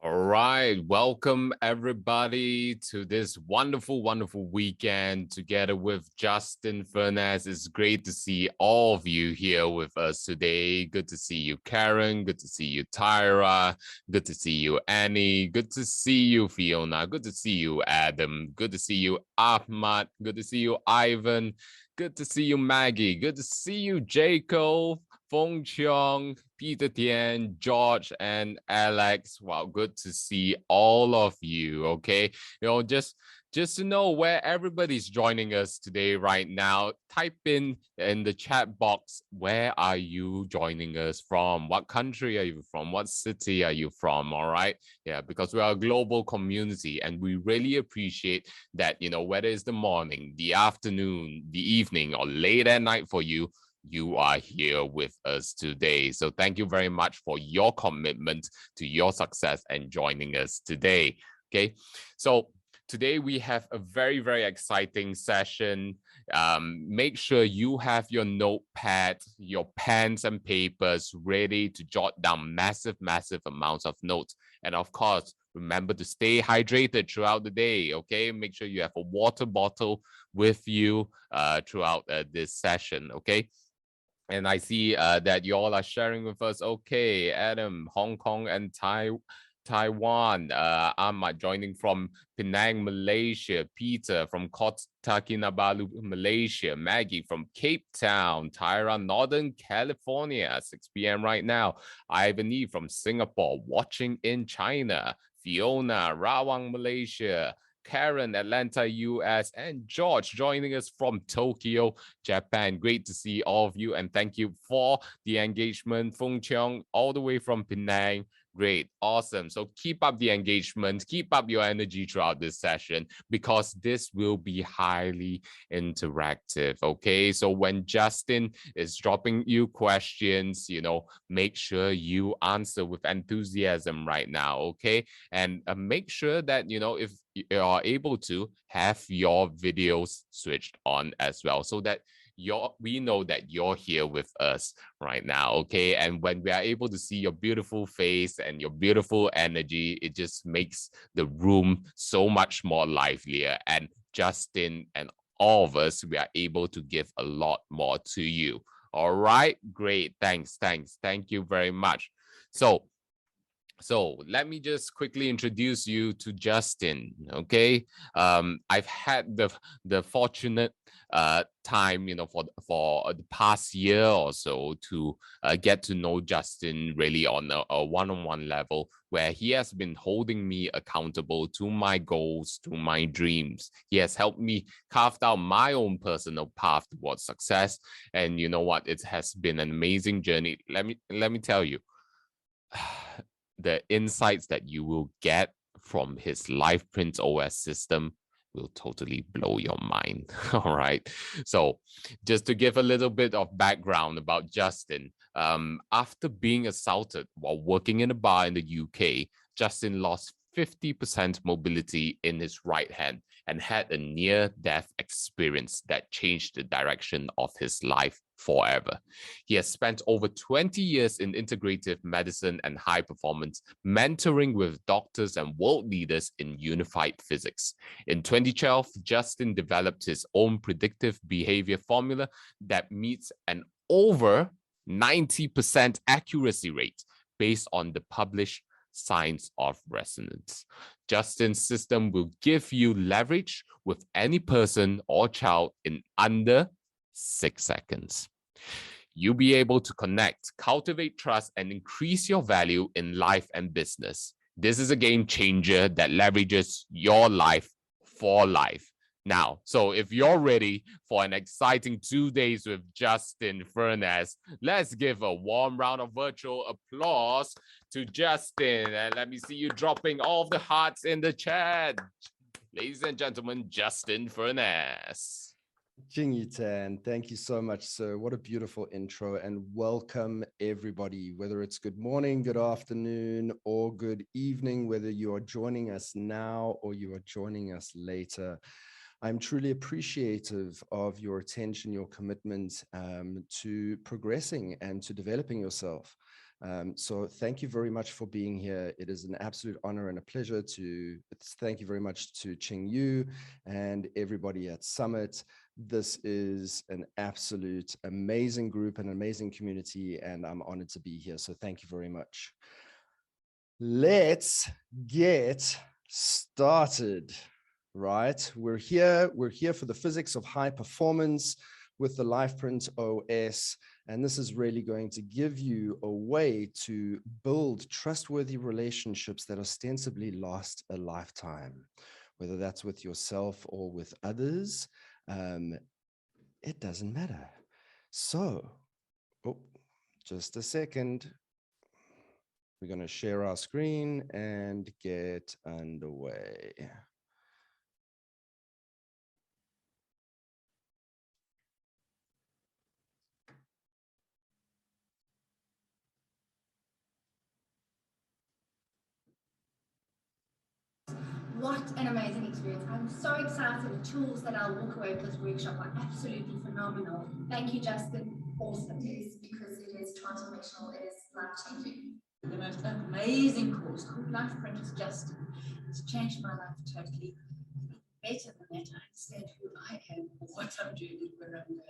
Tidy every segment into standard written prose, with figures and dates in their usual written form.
All right, welcome everybody to this wonderful, wonderful weekend together with Justin Furness. It's great to see all of you here with us today. Good to see you, Karen. Good to see you, Tyra. Good to see you, Annie. Good to see you, Fiona. Good to see you, Adam. Good to see you, Ahmad. Good to see you, Ivan. Good to see you, Maggie. Good to see you, Jacob. Feng Chiong, Peter Tian, George, and Alex. Wow, good to see all of you. Okay, just to know where everybody's joining us today right now, type in the chat box, where are you joining us from? What country are you from? What city are you from? All right, yeah, because we are a global community and we really appreciate that, whether it's the morning, the afternoon, the evening, or late at night for you, you are here with us today. So thank you very much for your commitment to your success and joining us today. Okay, so today we have a very, very exciting session. Make sure you have your notepad, your pens and papers ready to jot down massive, massive amounts of notes. And of course, remember to stay hydrated throughout the day, okay? Make sure you have a water bottle with you throughout this session, okay? And I see that you all are sharing with us. Okay, Adam, Hong Kong and Taiwan. I'm joining from Penang, Malaysia. Peter from Kota Kinabalu, Malaysia. Maggie from Cape Town. Tyra, Northern California, 6 p.m. right now. Ivan from Singapore, watching in China. Fiona, Rawang, Malaysia. Karen, Atlanta, US, and George joining us from Tokyo, Japan. Great to see all of you, and thank you for the engagement. Feng Chiong, all the way from Penang. Great, awesome. So keep up the engagement, keep up your energy throughout this session, because this will be highly interactive, okay? So when Justin is dropping you questions, make sure you answer with enthusiasm right now, okay? And make sure that, if you are able to, have your videos switched on as well, so that we know that you're here with us right now, okay? And when we are able to see your beautiful face and your beautiful energy, it just makes the room so much more livelier. And Justin and all of us, we are able to give a lot more to you. All right, great. Thank you very much. So let me just quickly introduce you to Justin, okay? I've had the fortunate time, for the past year or so to get to know Justin really on a one-on-one level, where he has been holding me accountable to my goals, to my dreams. He has helped me carve out my own personal path towards success. And you know what? It has been an amazing journey. Let me tell you. The insights that you will get from his live PrintOS system will totally blow your mind. All right. So just to give a little bit of background about Justin, after being assaulted while working in a bar in the UK, Justin lost 50% mobility in his right hand and had a near-death experience that changed the direction of his life forever. He has spent over 20 years in integrative medicine and high performance, mentoring with doctors and world leaders in unified physics. In 2012, Justin developed his own predictive behavior formula that meets an over 90% accuracy rate based on the published science of resonance. Justin's system will give you leverage with any person or child in under 6 seconds. You'll be able to connect, cultivate trust, and increase your value in life and business. This is a game changer that leverages your life for life. Now, so if you're ready for an exciting 2 days with Justin Furness, let's give a warm round of virtual applause to Justin. And let me see you dropping all of the hearts in the chat. Ladies and gentlemen, Justin Furness. Jing Yitan, thank you so much, sir. What a beautiful intro, and welcome everybody, whether it's good morning, good afternoon, or good evening, whether you are joining us now or you are joining us later. I'm truly appreciative of your attention, your commitment to progressing and to developing yourself. So thank you very much for being here. It is an absolute honor and a pleasure to thank you very much to Ching Yu and everybody at Summit. This is an absolute amazing group, an amazing community, and I'm honored to be here. So thank you very much. Let's get started, right? We're here for the physics of high performance with the PrintOS, and this is really going to give you a way to build trustworthy relationships that ostensibly last a lifetime, whether that's with yourself or with others. It doesn't matter. So, just a second. We're going to share our screen and get underway. What an amazing experience. I'm so excited. The tools that I'll walk away with this workshop are absolutely phenomenal. Thank you, Justin. Awesome. It is, because it is transformational, it is life-changing. The most amazing course called Life Print is Justin. It's changed my life totally. Better than that, I understand who I am, what I'm doing, and where I'm going.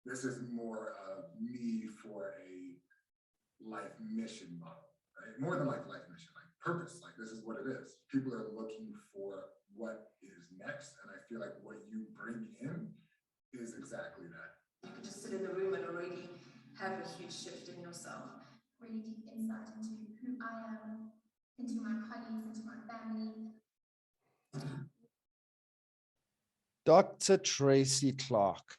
This is more of me for a life mission model, right? More than like life mission, like purpose, like this is what it is. People are looking for what is next, and I feel like what you bring in is exactly that. You could just sit in the room and already have a huge shift in yourself. Really deep insight into who I am, into my colleagues, into my family. Dr. Tracy Clark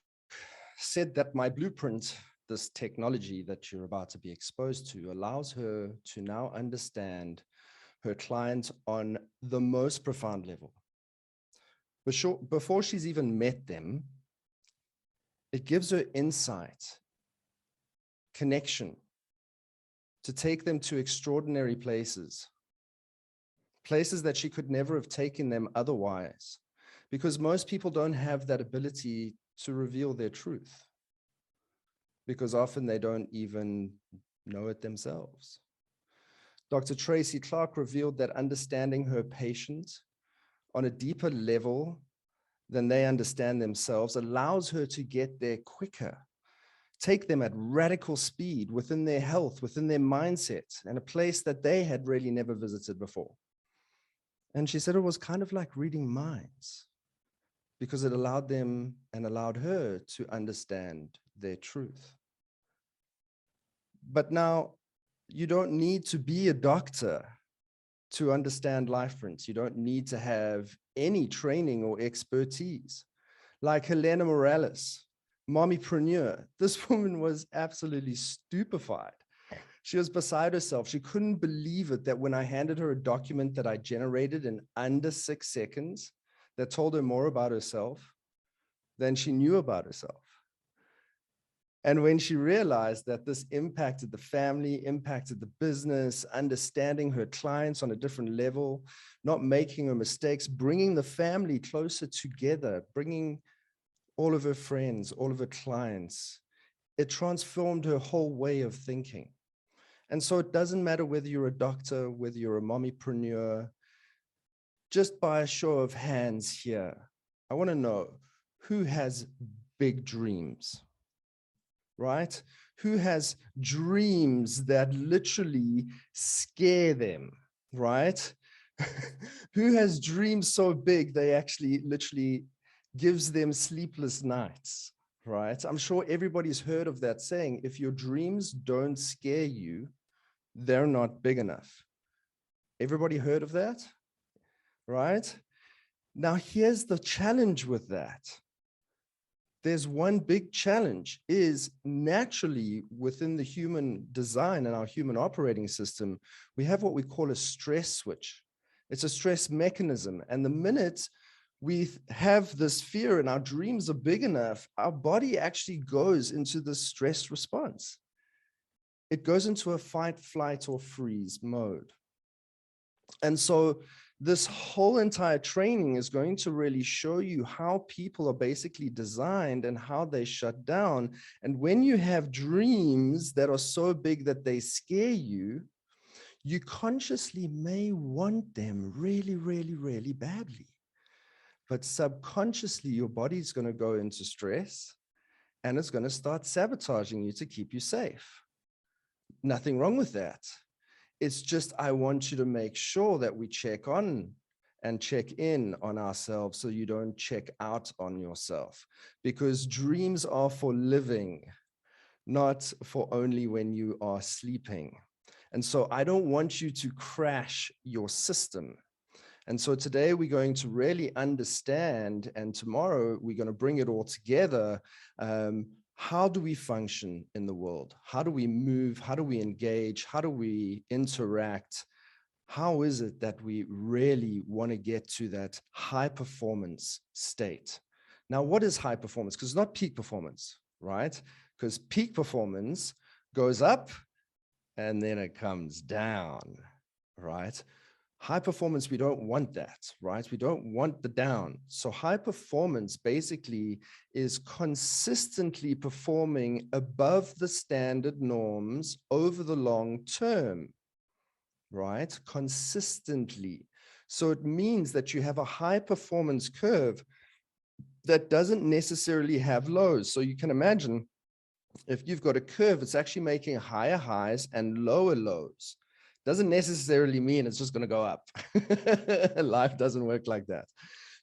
said that my blueprint, this technology that you're about to be exposed to, allows her to now understand her client on the most profound level. Before she's even met them, it gives her insight, connection, to take them to extraordinary places, places that she could never have taken them otherwise, because most people don't have that ability to reveal their truth, because often they don't even know it themselves. Dr. Tracy Clark revealed that understanding her patient on a deeper level than they understand themselves allows her to get there quicker, take them at radical speed within their health, within their mindset, and a place that they had really never visited before. And she said it was kind of like reading minds, because it allowed them and allowed her to understand their truth. But now, you don't need to be a doctor to understand life prints. You don't need to have any training or expertise. Like Helena Morales, mommypreneur, this woman was absolutely stupefied. She was beside herself. She couldn't believe it that when I handed her a document that I generated in under 6 seconds that told her more about herself than she knew about herself. And when she realized that this impacted the family, impacted the business, understanding her clients on a different level, not making her mistakes, bringing the family closer together, bringing all of her friends, all of her clients, it transformed her whole way of thinking. And so it doesn't matter whether you're a doctor, whether you're a mommypreneur, just by a show of hands here, I want to know who has big dreams. Right? Who has dreams that literally scare them, right? Who has dreams so big they actually literally gives them sleepless nights, right? I'm sure everybody's heard of that saying, if your dreams don't scare you, they're not big enough. Everybody heard of that, right? Now, here's the challenge with that. There's one big challenge is naturally within the human design and our human operating system, we have what we call a stress switch. It's a stress mechanism. And the minute we have this fear and our dreams are big enough, our body actually goes into the stress response. It goes into a fight, flight, or freeze mode. And so this whole entire training is going to really show you how people are basically designed and how they shut down. And when you have dreams that are so big that they scare you, you consciously may want them really, really, really badly. But subconsciously, your body's going to go into stress and it's going to start sabotaging you to keep you safe. Nothing wrong with that. It's just, I want you to make sure that we check on and check in on ourselves so you don't check out on yourself, because dreams are for living, not for only when you are sleeping. And so I don't want you to crash your system. And so today we're going to really understand, and tomorrow we're going to bring it all together. How do we function in the world? How do we move? How do we engage? How do we interact? How is it that we really want to get to that high performance state? Now, what is high performance? Because it's not peak performance, right? Because peak performance goes up and then it comes down, right? High performance, we don't want that, right? We don't want the down. So high performance basically is consistently performing above the standard norms over the long term, right? Consistently. So it means that you have a high performance curve that doesn't necessarily have lows. So you can imagine if you've got a curve, it's actually making higher highs and lower lows. Doesn't necessarily mean it's just going to go up. Life doesn't work like that.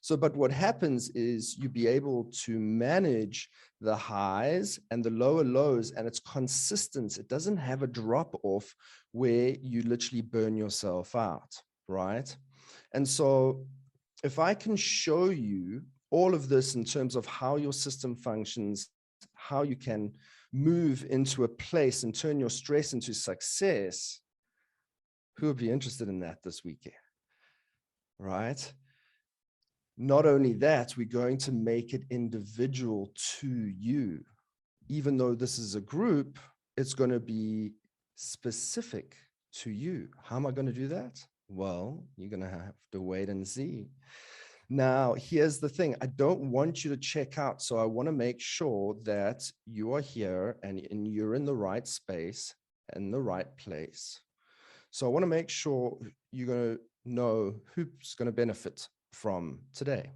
So, but what happens is you be able to manage the highs and the lower lows, and it's consistent. It doesn't have a drop off where you literally burn yourself out, right? And so if I can show you all of this in terms of how your system functions, how you can move into a place and turn your stress into success, who would be interested in that this weekend, right? Not only that, we're going to make it individual to you. Even though this is a group, it's going to be specific to you. How am I going to do that? Well, you're going to have to wait and see. Now, here's the thing. I don't want you to check out. So I want to make sure that you are here and you're in the right space and the right place. So I want to make sure you're going to know who's going to benefit from today.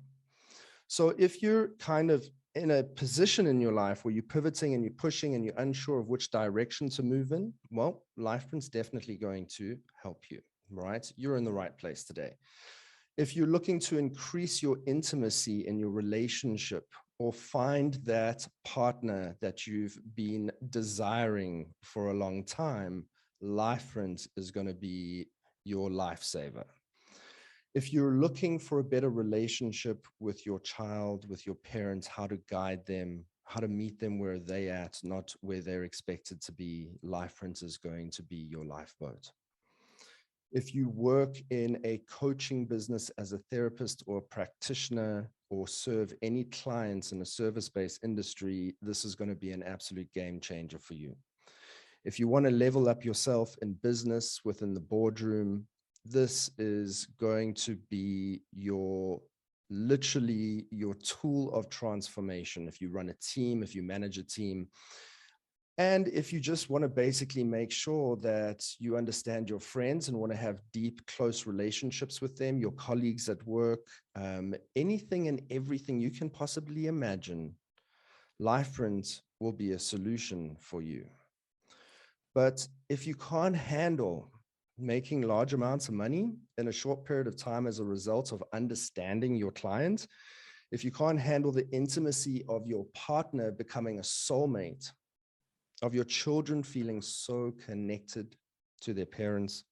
So if you're kind of in a position in your life where you're pivoting and you're pushing and you're unsure of which direction to move in, well, LifePrint's definitely going to help you, right? You're in the right place today. If you're looking to increase your intimacy in your relationship or find that partner that you've been desiring for a long time, LifePrint is going to be your lifesaver. If you're looking for a better relationship with your child, with your parents, how to guide them, how to meet them where they're at, not where they're expected to be, LifePrint is going to be your lifeboat. If you work in a coaching business as a therapist or a practitioner or serve any clients in a service-based industry, this is going to be an absolute game changer for you. If you want to level up yourself in business within the boardroom, this is going to be literally your tool of transformation. If you run a team, if you manage a team, and if you just want to basically make sure that you understand your friends and want to have deep, close relationships with them, your colleagues at work, anything and everything you can possibly imagine, LifePrint will be a solution for you. But if you can't handle making large amounts of money in a short period of time as a result of understanding your client, if you can't handle the intimacy of your partner becoming a soulmate, of your children feeling so connected to their parents,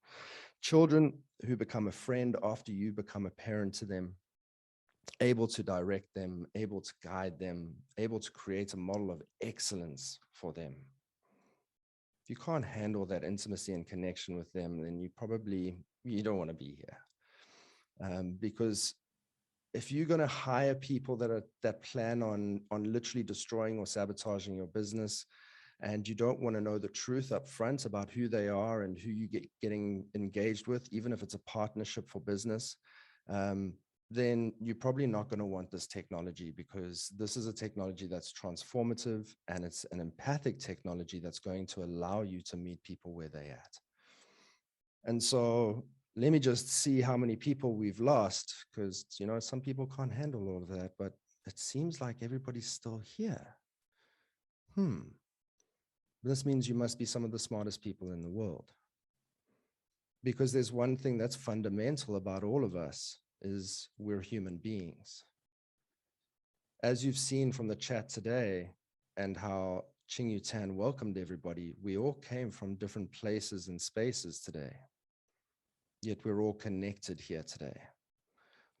children who become a friend after you become a parent to them, able to direct them, able to guide them, able to create a model of excellence for them. If you can't handle that intimacy and connection with them, then you don't want to be here. Because if you're going to hire people that plan on literally destroying or sabotaging your business, and you don't want to know the truth up front about who they are and who you getting engaged with, even if it's a partnership for business, then you're probably not going to want this technology, because this is a technology that's transformative, and it's an empathic technology that's going to allow you to meet people where they're at. And so let me just see how many people we've lost, because, you know, some people can't handle all of that, but it seems like everybody's still here. This means you must be some of the smartest people in the world. Because there's one thing that's fundamental about all of us, is we're human beings. As you've seen from the chat today and how Chingyue Tan welcomed everybody, we all came from different places and spaces today. Yet we're all connected here today.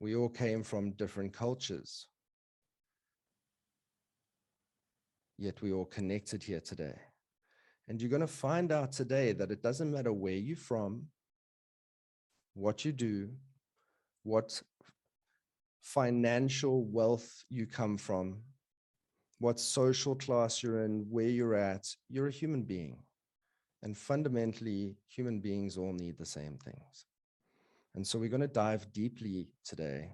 We all came from different cultures. Yet we all connected here today. And you're going to find out today that it doesn't matter where you're from, what you do, what financial wealth you come from, what social class you're in, where you're at, you're a human being. And fundamentally, human beings all need the same things. And so we're going to dive deeply today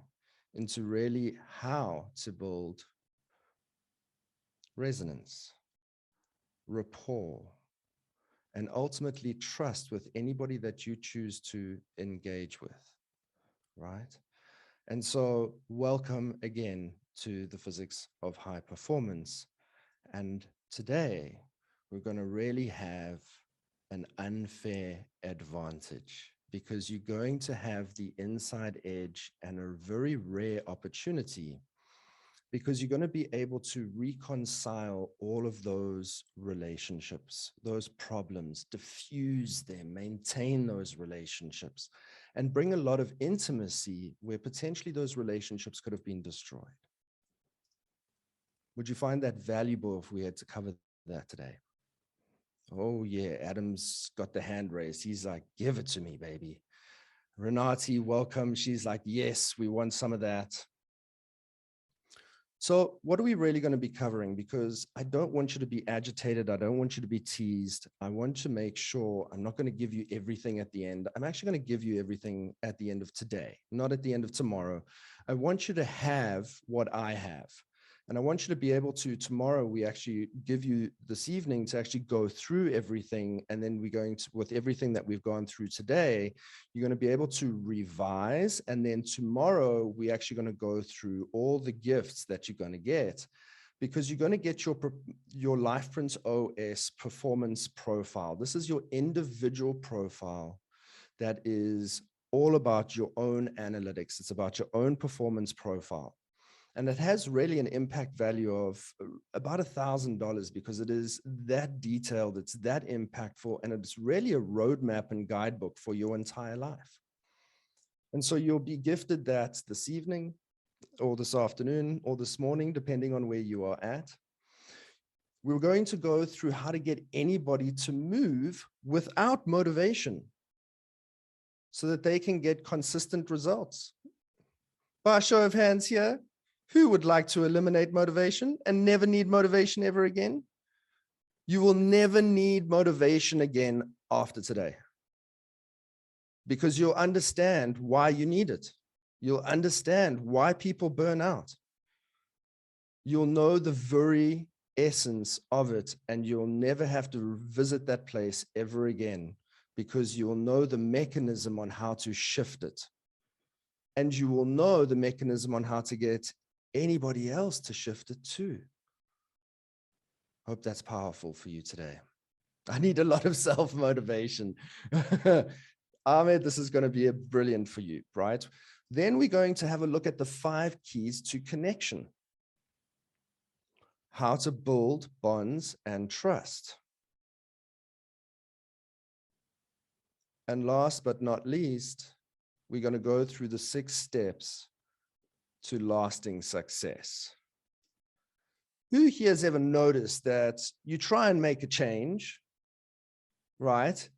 into really how to build resonance, rapport, and ultimately trust with anybody that you choose to engage with, right? And so welcome again to the Physics of High Performance. And today we're going to really have an unfair advantage, because you're going to have the inside edge and a very rare opportunity, because you're going to be able to reconcile all of those relationships, those problems, diffuse them, maintain those relationships, and bring a lot of intimacy where potentially those relationships could have been destroyed. Would you find that valuable if we had to cover that today? Oh yeah, Adam's got the hand raised. He's like, give it to me, baby. Renati, welcome. She's like, yes, we want some of that. So what are we really going to be covering? Because I don't want you to be agitated. I don't want you to be teased. I want to make sure I'm not going to give you everything at the end. I'm actually going to give you everything at the end of today, not at the end of tomorrow. I want you to have what I have. And I want you to be able to, tomorrow, we actually give you this evening to actually go through everything. And then we're going to, with everything that we've gone through today, you're going to be able to revise. And then tomorrow, we're actually going to go through all the gifts that you're going to get, because you're going to get your PrintOS performance profile. This is your individual profile that is all about your own analytics. It's about your own performance profile. And it has really an impact value of about $1,000, because it is that detailed, it's that impactful, and it's really a roadmap and guidebook for your entire life. And so you'll be gifted that this evening, or this afternoon, or this morning, depending on where you are at. We're going to go through how to get anybody to move without motivation, so that they can get consistent results. By a show of hands here, who would like to eliminate motivation and never need motivation ever again? You will never need motivation again after today, because you'll understand why you need it. You'll understand why people burn out. You'll know the very essence of it, and you'll never have to visit that place ever again, because you'll know the mechanism on how to shift it. And you will know the mechanism on how to get anybody else to shift it too. Hope that's powerful for you today. I need a lot of self-motivation. Ahmed, this is going to be brilliant for you, right? Then we're going to have a look at the 5 keys to connection. How to build bonds and trust. And last but not least, we're going to go through the 6 steps to lasting success. Who here has ever noticed that you try and make a change, right?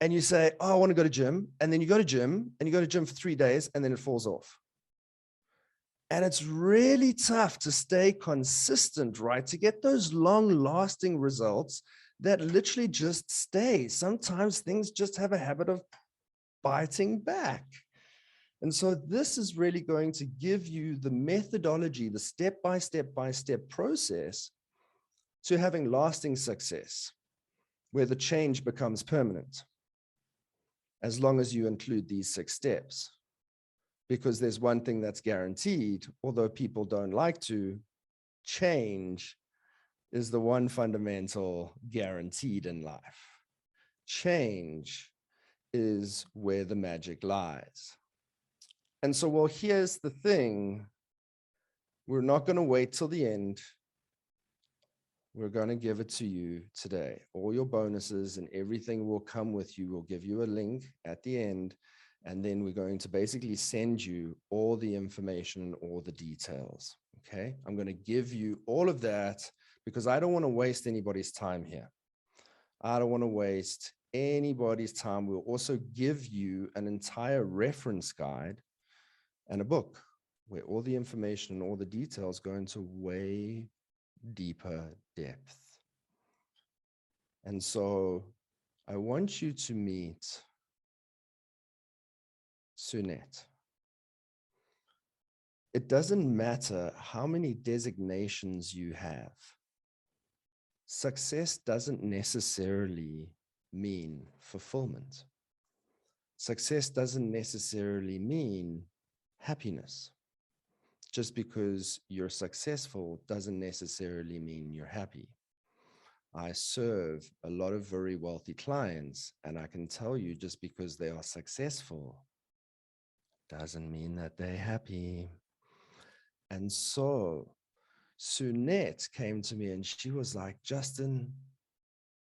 And you say, oh, I want to go to gym. And then you go to gym and you go to gym for 3 days and then it falls off. And it's really tough to stay consistent, right? To get those long lasting results that literally just stay. Sometimes things just have a habit of biting back. And so this is really going to give you the methodology, the step-by-step process to having lasting success, where the change becomes permanent, as long as you include these 6 steps. Because there's one thing that's guaranteed, although people don't like to, change is the one fundamental guaranteed in life. Change is where the magic lies. And so, well, here's the thing. We're not going to wait till the end. We're going to give it to you today. All your bonuses and everything will come with you. We'll give you a link at the end, and then we're going to basically send you all the information and all the details. Okay? I'm going to give you all of that because I don't want to waste anybody's time here. I don't want to waste anybody's time. We'll also give you an entire reference guide and a book where all the information and all the details go into way deeper depth. And so I want you to meet Sunette. It doesn't matter how many designations you have. Success doesn't necessarily mean fulfillment. Success doesn't necessarily mean happiness. Just because you're successful doesn't necessarily mean you're happy. I serve a lot of very wealthy clients, and I can tell you just because they are successful doesn't mean that they're happy. And so Sunette came to me and she was like, Justin,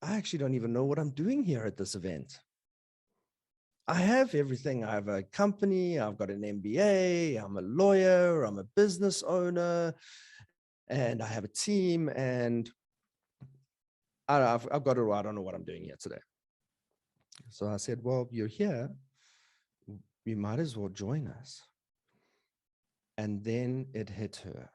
I actually don't even know what I'm doing here at this event. I have everything. I have a company, I've got an MBA, I'm a lawyer, I'm a business owner, and I have a team, and I've got it. I don't know what I'm doing here today. So I said, well, you're here. You might as well join us. And then it hit her.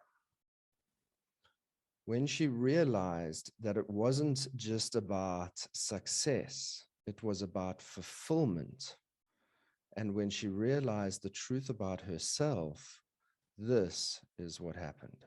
When she realized that it wasn't just about success, it was about fulfillment. And when she realized the truth about herself, this is what happened.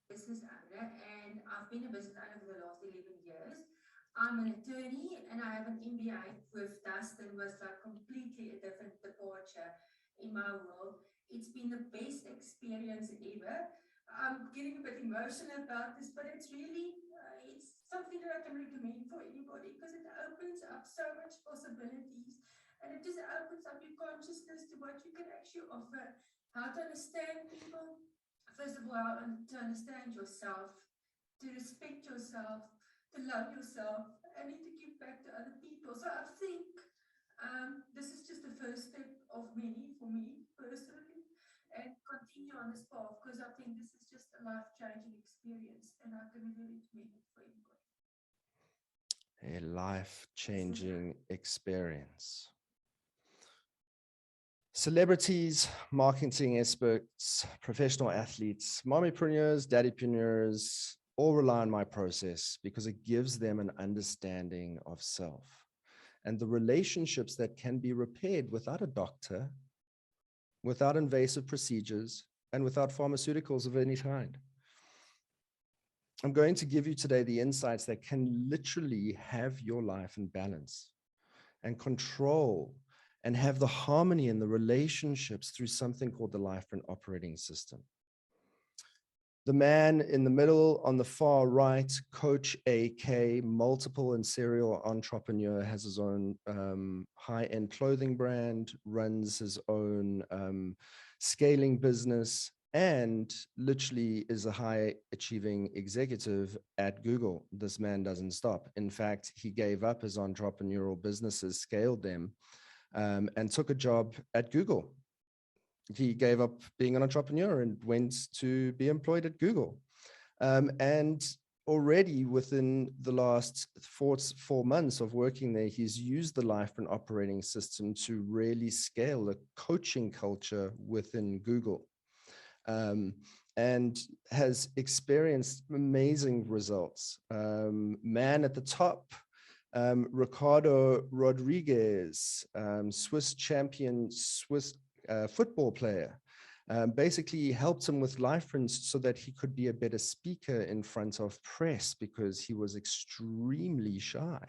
Business owner, and I've been a business owner for the last 11 years. I'm an attorney and I have an MBA with Dustin, was like completely a different departure in my world. It's been the best experience ever. I'm getting a bit emotional about this, but it's really, it's something that I can recommend for anybody because it opens up so much possibilities and it just opens up your consciousness to what you can actually offer, how to understand people. First of all, to understand yourself, to respect yourself, to love yourself, and then to give back to other people. So I think this is just the first step of many for me personally, and continue on this path because I think this is just a life-changing experience, and I can really recommend it for anybody. A life-changing experience. Celebrities, marketing experts, professional athletes, mommypreneurs, daddypreneurs, all rely on my process because it gives them an understanding of self and the relationships that can be repaired without a doctor, without invasive procedures, and without pharmaceuticals of any kind. I'm going to give you today the insights that can literally have your life in balance and control and have the harmony in the relationships through something called the LifePrint operating system. The man in the middle on the far right, Coach AK, multiple and serial entrepreneur, has his own high-end clothing brand, runs his own scaling business, and literally is a high-achieving executive at Google. This man doesn't stop. In fact, he gave up his entrepreneurial businesses, scaled them, and took a job at Google. He gave up being an entrepreneur and went to be employed at Google. And already within the last four months of working there, he's used the LifePrint operating system to really scale the coaching culture within Google. And has experienced amazing results. Man at the top, Ricardo Rodriguez, Swiss champion, football player. Basically helped him with life prints so that he could be a better speaker in front of press because he was extremely shy.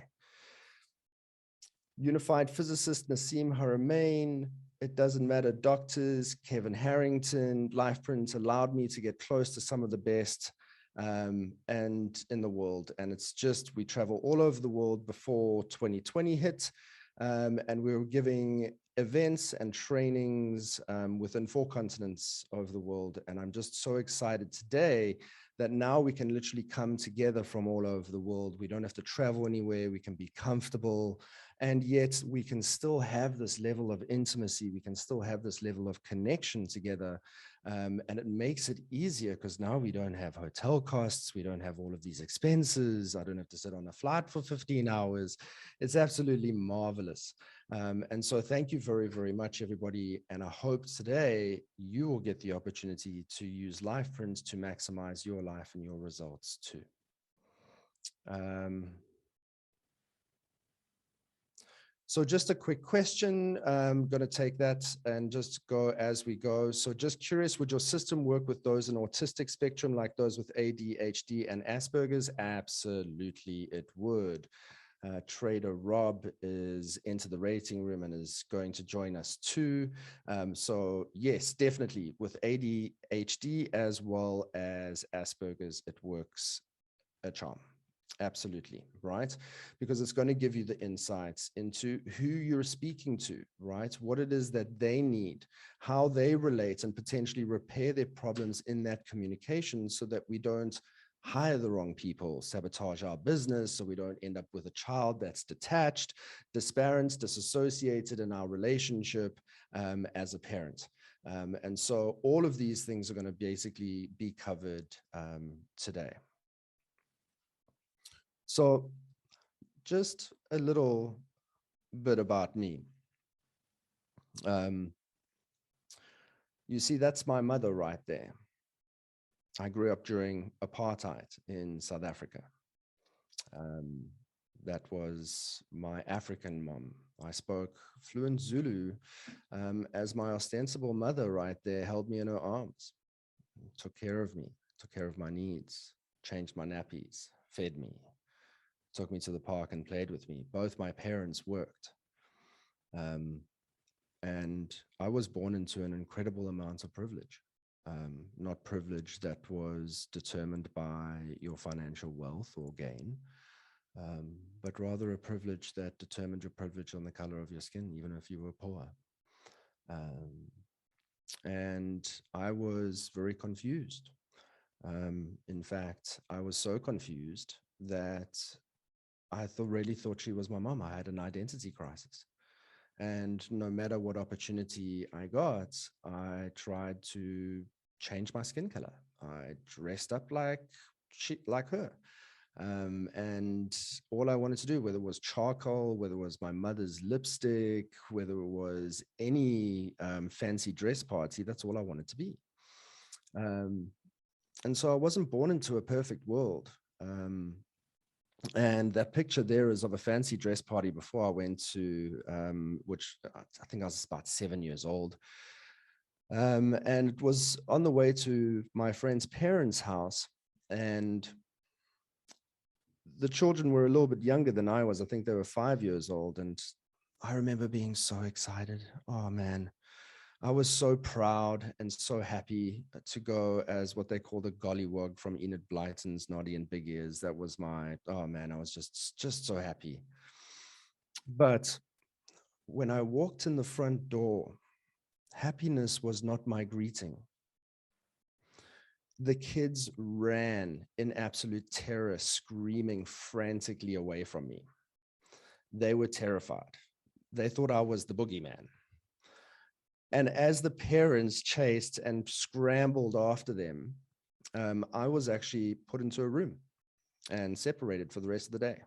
Unified physicist Nassim Haramein, it doesn't matter, doctors, Kevin Harrington, life prints allowed me to get close to some of the best and in the world. And it's just, we travel all over the world before 2020 hit. And we were giving events and trainings within 4 continents of the world. And I'm just so excited today that now we can literally come together from all over the world. We don't have to travel anywhere. We can be comfortable. And yet we can still have this level of intimacy. We can still have this level of connection together. And it makes it easier because now we don't have hotel costs. We don't have all of these expenses. I don't have to sit on a flight for 15 hours. It's absolutely marvelous. And so thank you very, very much, everybody. And I hope today you will get the opportunity to use life prints to maximize your life and your results too. So just a quick question, I'm going to take that and just go as we go. So just curious, would your system work with those in autistic spectrum, like those with ADHD and Asperger's? Absolutely, it would. Trader Rob is into the rating room and is going to join us too. So yes, definitely with ADHD as well as Asperger's, it works a charm. Absolutely, right? Because it's going to give you the insights into who you're speaking to, right? What it is that they need, how they relate and potentially repair their problems in that communication so that we don't hire the wrong people, sabotage our business, so we don't end up with a child that's detached, disparate, disassociated in our relationship as a parent. And so all of these things are going to basically be covered today. So just a little bit about me. You see, that's my mother right there. I grew up during apartheid in South Africa. That was my African mom. I spoke fluent Zulu as my ostensible mother right there held me in her arms, took care of me, took care of my needs, changed my nappies, fed me, took me to the park and played with me. Both my parents worked. And I was born into an incredible amount of privilege. Not privilege that was determined by your financial wealth or gain, but rather a privilege that determined your privilege on the color of your skin, even if you were poor. And I was very confused. In fact, I was so confused that I really thought she was my mom. I had an identity crisis. And no matter what opportunity I got, I tried to change my skin color. I dressed up like her. And all I wanted to do, whether it was charcoal, whether it was my mother's lipstick, whether it was any fancy dress party, that's all I wanted to be. And so I wasn't born into a perfect world. And that picture there is of a fancy dress party before I went to, which I think I was about 7 years old. And it was on the way to my friend's parents' house. And the children were a little bit younger than I was. I think they were 5 years old. And I remember being so excited. Oh, man. I was so proud and so happy to go as what they call the gollywog from Enid Blyton's Noddy and Big Ears. That was my, oh man, I was just so happy. But when I walked in the front door, happiness was not my greeting. The kids ran in absolute terror, screaming frantically away from me. They were terrified. They thought I was the boogeyman. And as the parents chased and scrambled after them, I was actually put into a room and separated for the rest of the day.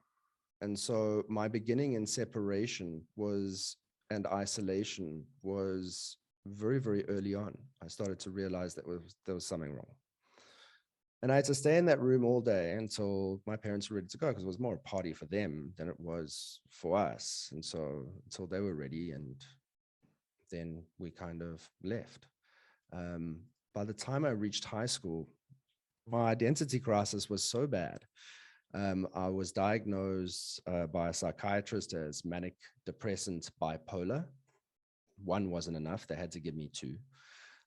And so my beginning in separation and isolation was very, very early on. I started to realize that there was something wrong. And I had to stay in that room all day until my parents were ready to go, because it was more a party for them than it was for us. And so until they were ready, and then we kind of left. By the time I reached high school, my identity crisis was so bad. I was diagnosed by a psychiatrist as manic depressant bipolar. One wasn't enough. They had to give me two.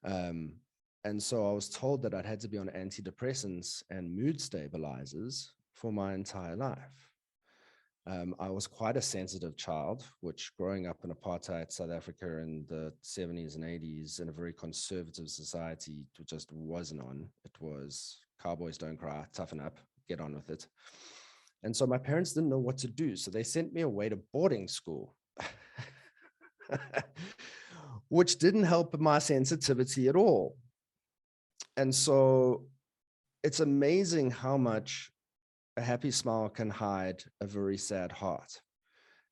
And so I was told that I'd had to be on antidepressants and mood stabilizers for my entire life. I was quite a sensitive child, which growing up in apartheid South Africa in the 70s and 80s in a very conservative society just wasn't on. It was cowboys don't cry, toughen up, get on with it. And so my parents didn't know what to do. So they sent me away to boarding school, which didn't help my sensitivity at all. And so it's amazing how much a happy smile can hide a very sad heart.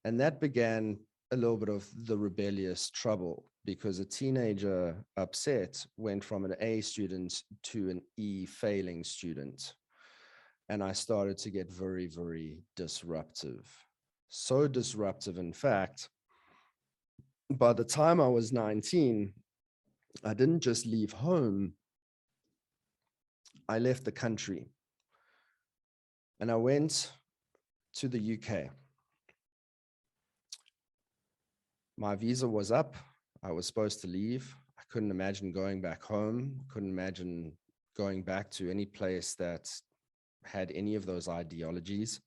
And that began a little bit of the rebellious trouble, because a teenager upset went from an A student to an E failing student. And I started to get very, very disruptive. So disruptive, in fact, by the time I was 19, I didn't just leave home, I left the country. And I went to the UK. My visa was up. I was supposed to leave. I couldn't imagine going back home. Couldn't imagine going back to any place that had any of those ideologies.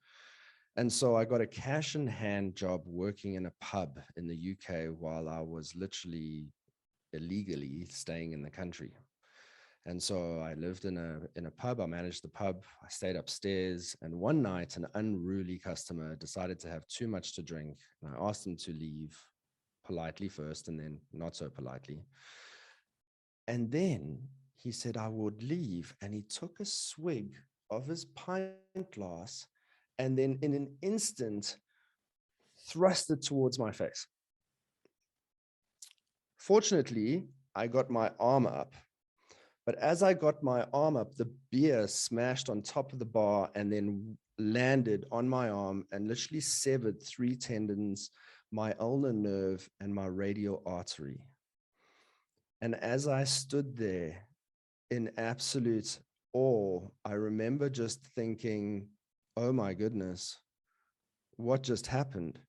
And so I got a cash in hand job working in a pub in the UK while I was literally illegally staying in the country. And so I lived in a pub. I managed the pub. I stayed upstairs. And one night, an unruly customer decided to have too much to drink. And I asked him to leave politely first, and then not so politely. And then he said I would leave. And he took a swig of his pint glass and then in an instant thrust it towards my face. Fortunately, I got my arm up. But as I got my arm up, the beer smashed on top of the bar and then landed on my arm and literally severed 3 tendons, my ulnar nerve, and my radial artery. And as I stood there in absolute awe, I remember just thinking, oh my goodness, what just happened?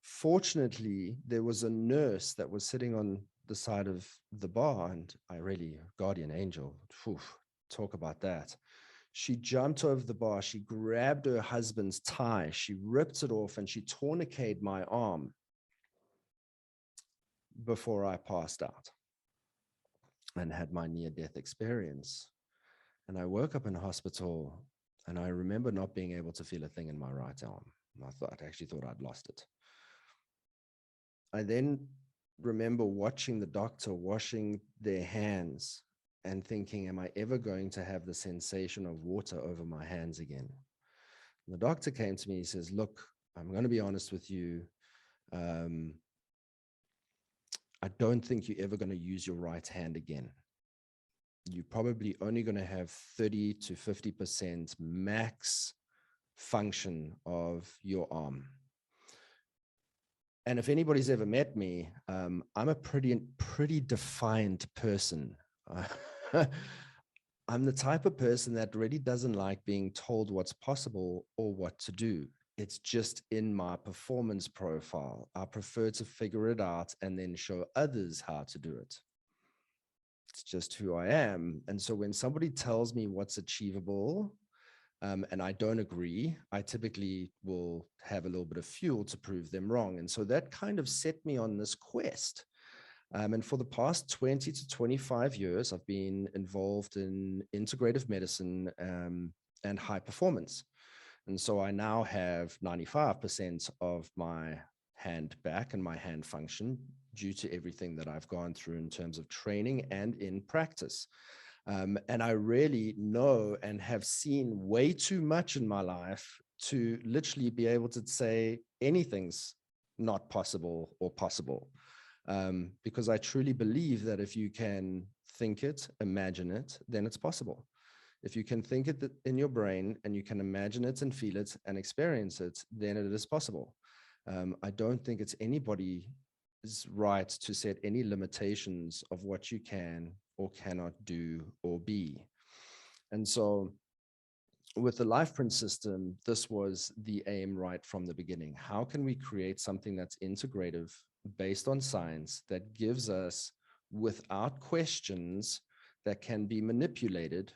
Fortunately, there was a nurse that was sitting on the side of the bar, and I really, guardian angel, talk about that. She jumped over the bar, she grabbed her husband's tie, she ripped it off, and she tourniqueted my arm before I passed out and had my near-death experience. And I woke up in hospital, and I remember not being able to feel a thing in my right arm. I actually thought I'd lost it. I then remember watching the doctor washing their hands and thinking, am I ever going to have the sensation of water over my hands again? And the doctor came to me, he says, look, I'm going to be honest with you. I don't think you're ever going to use your right hand again. You're probably only going to have 30 to 50% max function of your arm. And if anybody's ever met me, I'm a pretty defiant person. I'm the type of person that really doesn't like being told what's possible or what to do. It's just in my performance profile. I prefer to figure it out and then show others how to do it. It's just who I am. And so when somebody tells me what's achievable, and I don't agree, I typically will have a little bit of fuel to prove them wrong. And so that kind of set me on this quest. And for the past 20 to 25 years, I've been involved in integrative medicine and high performance. And so I now have 95% of my hand back and my hand function due to everything that I've gone through in terms of training and in practice. And I really know and have seen way too much in my life to literally be able to say anything's not possible or possible. Because I truly believe that if you can think it, imagine it, then it's possible. If you can think it in your brain and you can imagine it and feel it and experience it, then it is possible. I don't think it's anybody right to set any limitations of what you can or cannot do or be. And so with the LifePrint system, this was the aim right from the beginning. How can we create something that's integrative, based on science, that gives us, without questions, that can be manipulated,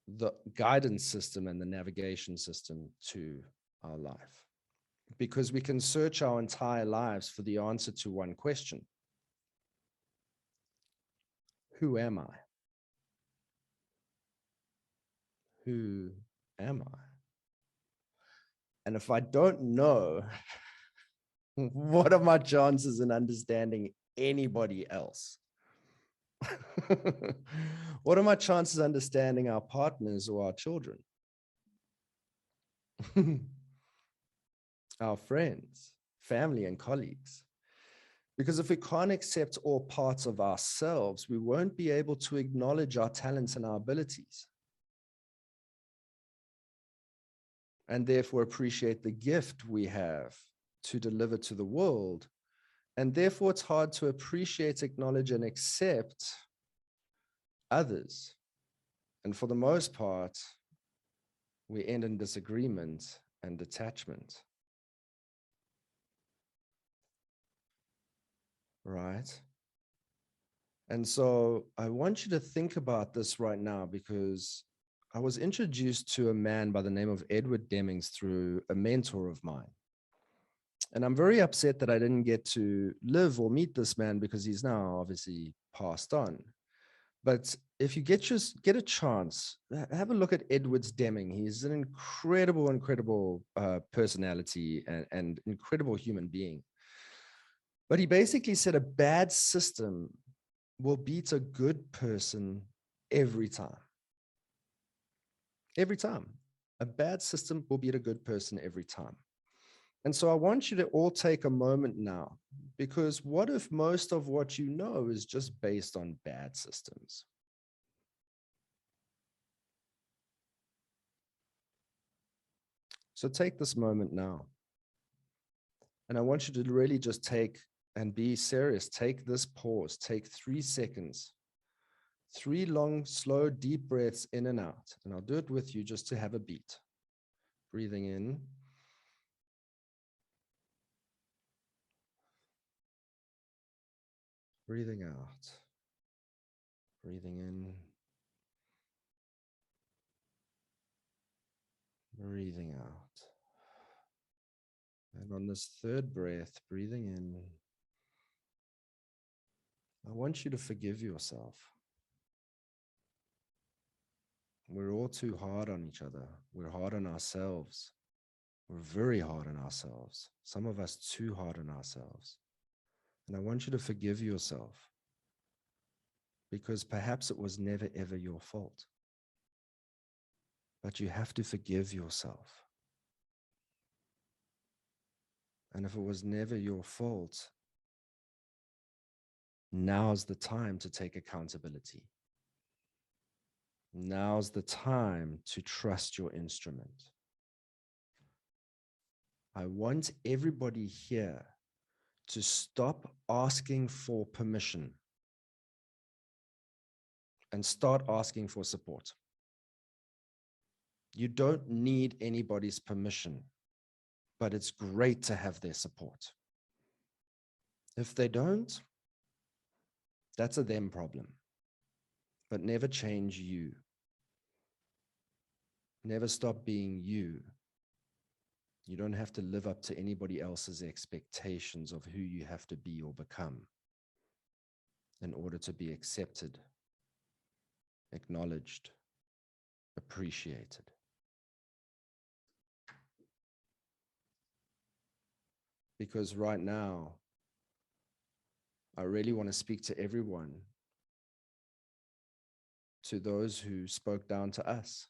the guidance system and the navigation system to our life? Because we can search our entire lives for the answer to one question: who am I? Who am I? And if I don't know, what are my chances in understanding anybody else? What are my chances understanding our partners or our children? Our friends, family, and colleagues? Because if we can't accept all parts of ourselves, we won't be able to acknowledge our talents and our abilities, and therefore appreciate the gift we have to deliver to the world. And therefore, it's hard to appreciate, acknowledge, and accept others. And for the most part, we end in disagreement and detachment. Right? And so I want you to think about this right now, because I was introduced to a man by the name of Edward Demings through a mentor of mine. And I'm very upset that I didn't get to live or meet this man, because he's now obviously passed on. But if you get a chance, have a look at Edward Deming. He's an incredible personality and incredible human being. But he basically said a bad system will beat a good person every time. Every time. A bad system will beat a good person every time. And so I want you to all take a moment now, because what if most of what you know is just based on bad systems? So take this moment now. And I want you to really just take and be serious. Take this pause. Take 3 seconds. 3 long, slow, deep breaths in and out. And I'll do it with you just to have a beat. Breathing in. Breathing out. Breathing in. Breathing out. And on this 3rd breath, breathing in, I want you to forgive yourself. We're all too hard on each other. We're hard on ourselves. We're very hard on ourselves. Some of us too hard on ourselves. And I want you to forgive yourself, because perhaps it was never, ever your fault. But you have to forgive yourself. And if it was never your fault, now's the time to take accountability. Now's the time to trust your instrument. I want everybody here to stop asking for permission and start asking for support. You don't need anybody's permission, but it's great to have their support. If they don't, that's a them problem. But never change you. Never stop being you. You don't have to live up to anybody else's expectations of who you have to be or become in order to be accepted, acknowledged, appreciated. Because right now, I really want to speak to everyone, to those who spoke down to us,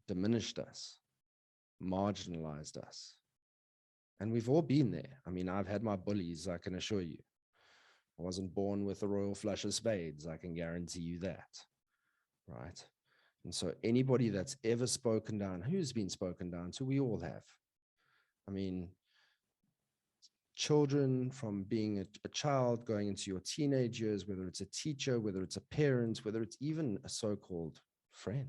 diminished us, marginalized us. And we've all been there. I mean, I've had my bullies, I can assure you. I wasn't born with a royal flush of spades, I can guarantee you that, right? And so anybody that's ever spoken down, who's been spoken down to, we all have. I mean, children, from being a child going into your teenage years, whether it's a teacher, whether it's a parent, whether it's even a so-called friend.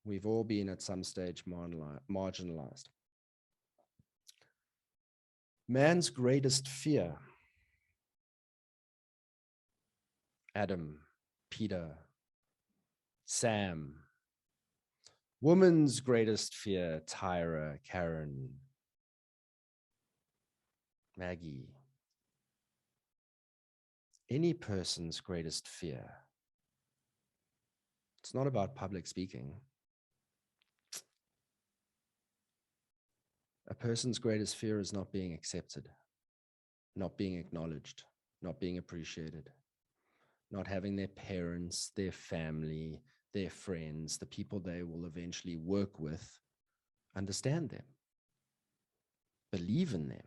We've all been at some stage marginalized. Man's greatest fear, Adam, Peter, Sam. Woman's greatest fear, Tyra, Karen, Maggie. Any person's greatest fear. It's not about public speaking. A person's greatest fear is not being accepted, not being acknowledged, not being appreciated, not having their parents, their family, their friends, the people they will eventually work with, understand them, believe in them.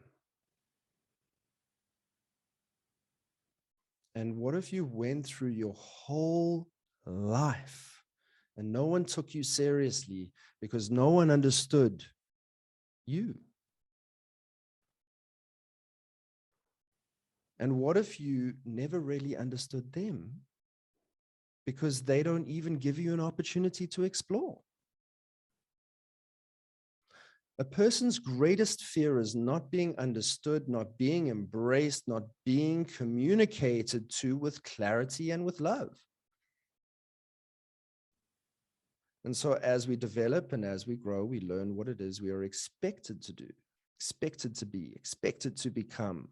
And what if you went through your whole life and no one took you seriously because no one understood you? And what if you never really understood them because they don't even give you an opportunity to explore? A person's greatest fear is not being understood, not being embraced, not being communicated to with clarity and with love. And so as we develop and as we grow, we learn what it is we are expected to do, expected to be, expected to become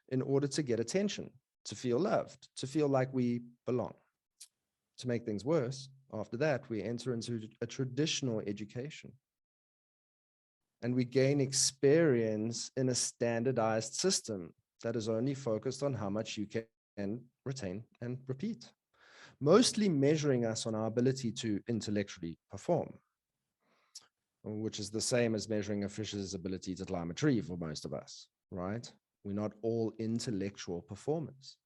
in order to get attention, to feel loved, to feel like we belong. To make things worse, after that, we enter into a traditional education. And we gain experience in a standardized system that is only focused on how much you can retain and repeat, mostly measuring us on our ability to intellectually perform, which is the same as measuring a fish's ability to climb a tree for most of us, right? We're not all intellectual performers.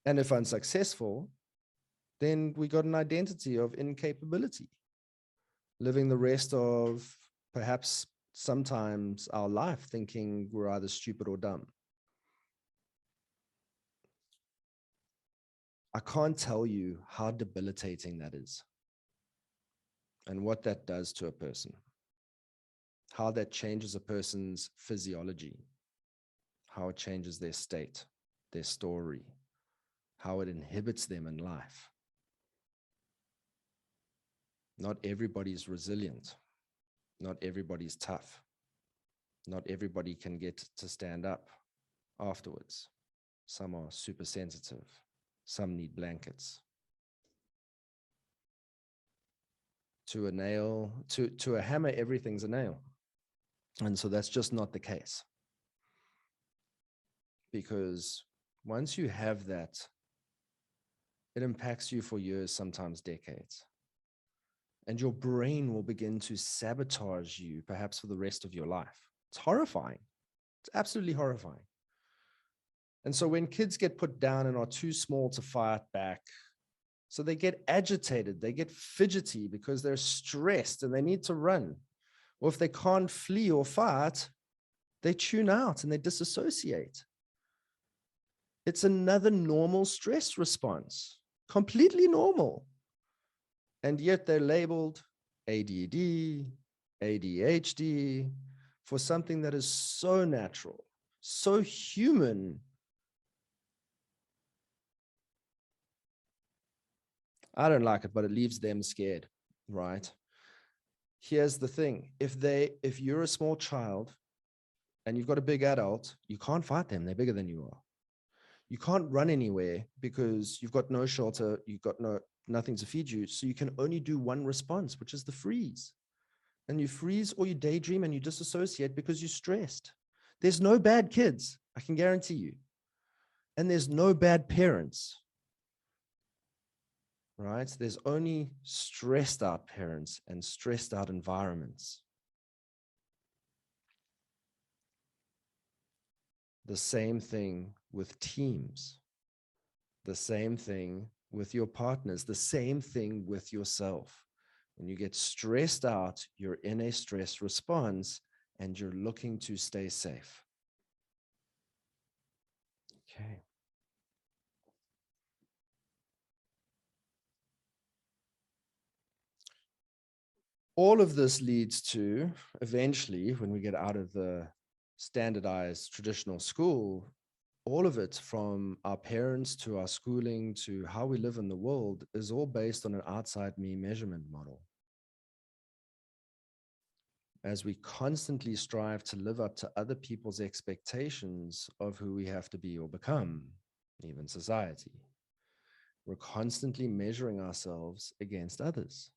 And if unsuccessful, then we got an identity of incapability, living the rest of perhaps sometimes our life thinking we're either stupid or dumb. I can't tell you how debilitating that is and what that does to a person, how that changes a person's physiology, how it changes their state, their story, how it inhibits them in life. Not everybody's resilient. Not everybody's tough. Not everybody can get to stand up afterwards. Some are super sensitive. Some need blankets. To a nail, to a hammer, everything's a nail. And so that's just not the case. Because once you have that, it impacts you for years, sometimes decades. And your brain will begin to sabotage you, perhaps for the rest of your life. It's horrifying. It's absolutely horrifying. And so when kids get put down and are too small to fight back, so they get agitated, they get fidgety because they're stressed and they need to run. Or if they can't flee or fight, they tune out and they disassociate. It's another normal stress response, completely normal. And yet they're labeled ADD, ADHD, for something that is so natural, so human. I don't like it, but it leaves them scared, right? Here's the thing. If you're a small child and you've got a big adult, you can't fight them. They're bigger than you are. You can't run anywhere because you've got no shelter. You've got nothing to feed you. So you can only do one response, which is the freeze. And you freeze or you daydream and you disassociate because you're stressed. There's no bad kids, I can guarantee you. And there's no bad parents, right? There's only stressed out parents and stressed out environments. The same thing with teams, the same thing with your partners, the same thing with yourself. When you get stressed out, you're in a stress response and you're looking to stay safe. Okay. All of this leads to, eventually, when we get out of the standardized traditional school, all of it, from our parents to our schooling to how we live in the world, is all based on an outside me measurement model. As we constantly strive to live up to other people's expectations of who we have to be or become, even society, we're constantly measuring ourselves against others.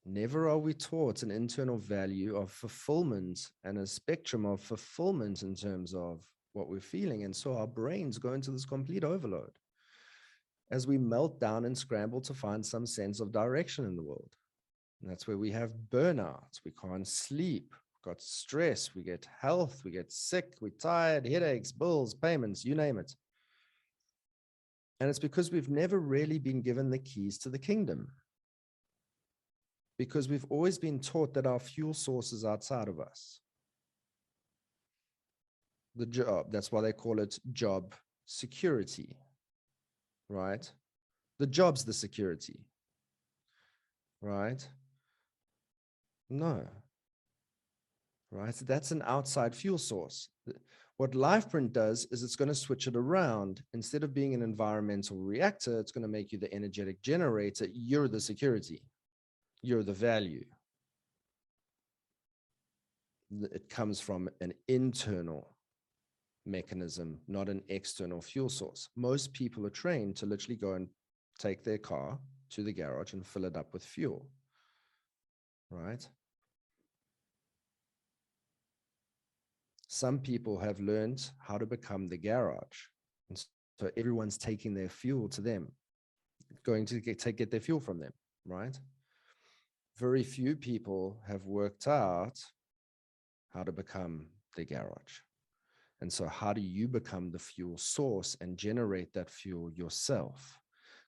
Never are we taught an internal value of fulfillment and a spectrum of fulfillment in terms of what we're feeling. And so our brains go into this complete overload as we melt down and scramble to find some sense of direction in the world. And that's where we have burnout. We can't sleep, we've got stress, we get health, we get sick, we're tired, headaches, bills, payments, you name it. And it's because we've never really been given the keys to the kingdom. Because we've always been taught that our fuel source is outside of us. The job, that's why they call it job security, right? The job's the security, right? No, right? That's an outside fuel source. What LifePrint does is it's going to switch it around. Instead of being an environmental reactor, it's going to make you the energetic generator. You're the security. You're the value. It comes from an internal mechanism, not an external fuel source. Most people are trained to literally go and take their car to the garage and fill it up with fuel, right? Some people have learned how to become the garage. And so everyone's taking their fuel to them, going to get their fuel from them, right? Very few people have worked out how to become the garage. And so how do you become the fuel source and generate that fuel yourself?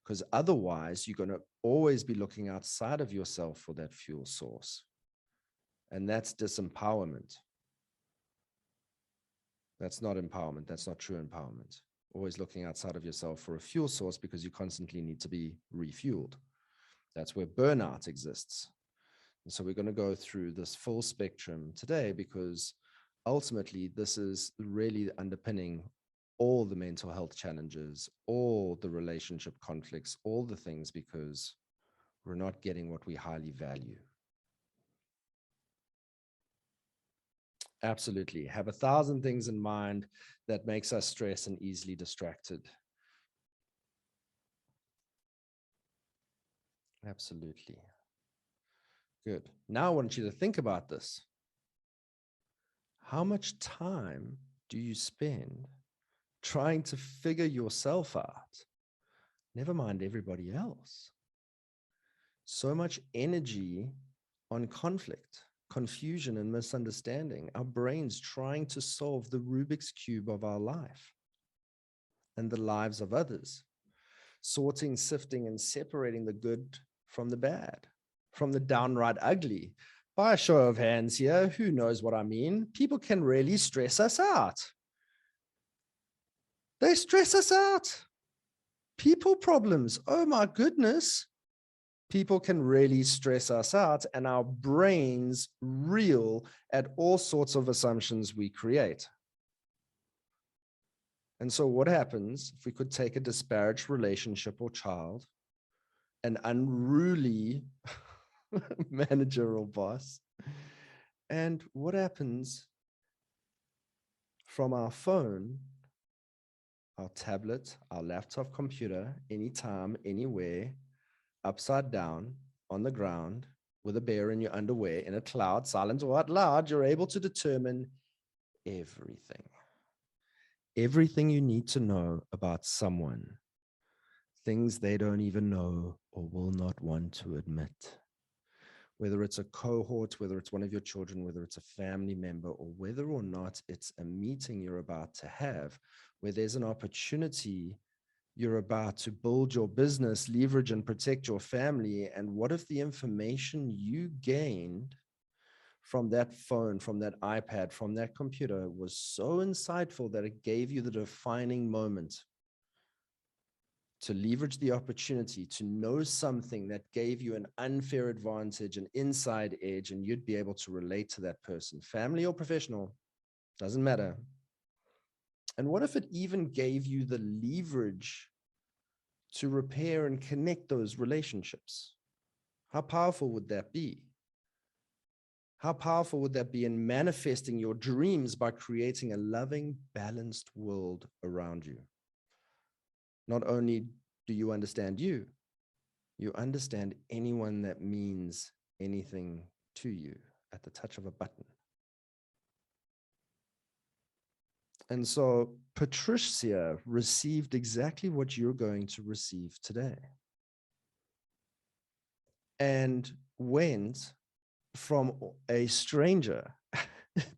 Because otherwise, you're going to always be looking outside of yourself for that fuel source. And that's disempowerment. That's not empowerment. That's not true empowerment. Always looking outside of yourself for a fuel source because you constantly need to be refueled. That's where burnout exists. And so we're going to go through this full spectrum today because ultimately this is really underpinning all the mental health challenges, all the relationship conflicts, all the things, because we're not getting what we highly value. Absolutely. Have 1,000 things in mind that makes us stress and easily distracted. Absolutely. Good. Now I want you to think about this. How much time do you spend trying to figure yourself out? Never mind everybody else. So much energy on conflict, confusion, and misunderstanding. Our brains trying to solve the Rubik's Cube of our life and the lives of others. Sorting, sifting, and separating the good from the bad, from the downright ugly. By a show of hands here, who knows what I mean? People can really stress us out. They stress us out. People problems, oh my goodness. People can really stress us out, and our brains reel at all sorts of assumptions we create. And so what happens if we could take a disparaged relationship or child, an unruly manager or boss, and what happens from our phone, our tablet, our laptop computer, anytime, anywhere, upside down, on the ground, with a bear in your underwear, in a cloud, silent or out loud, you're able to determine everything. Everything you need to know about someone. Things they don't even know or will not want to admit. Whether it's a cohort, whether it's one of your children, whether it's a family member, or whether or not it's a meeting you're about to have, where there's an opportunity you're about to build your business, leverage and protect your family. And what if the information you gained from that phone, from that iPad, from that computer was so insightful that it gave you the defining moment to leverage the opportunity to know something that gave you an unfair advantage, an inside edge, and you'd be able to relate to that person, family or professional, doesn't matter. And what if it even gave you the leverage to repair and connect those relationships? How powerful would that be? How powerful would that be in manifesting your dreams by creating a loving, balanced world around you? Not only do you understand you, you understand anyone that means anything to you at the touch of a button. And so Patricia received exactly what you're going to receive today. And went from a stranger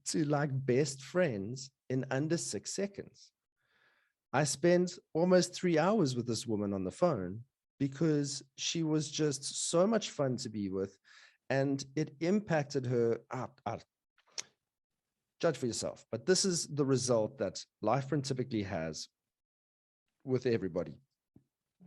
to like best friends in under 6 seconds. I spent almost 3 hours with this woman on the phone because she was just so much fun to be with, and it impacted her. Judge for yourself, but this is the result that LifePrint typically has with everybody.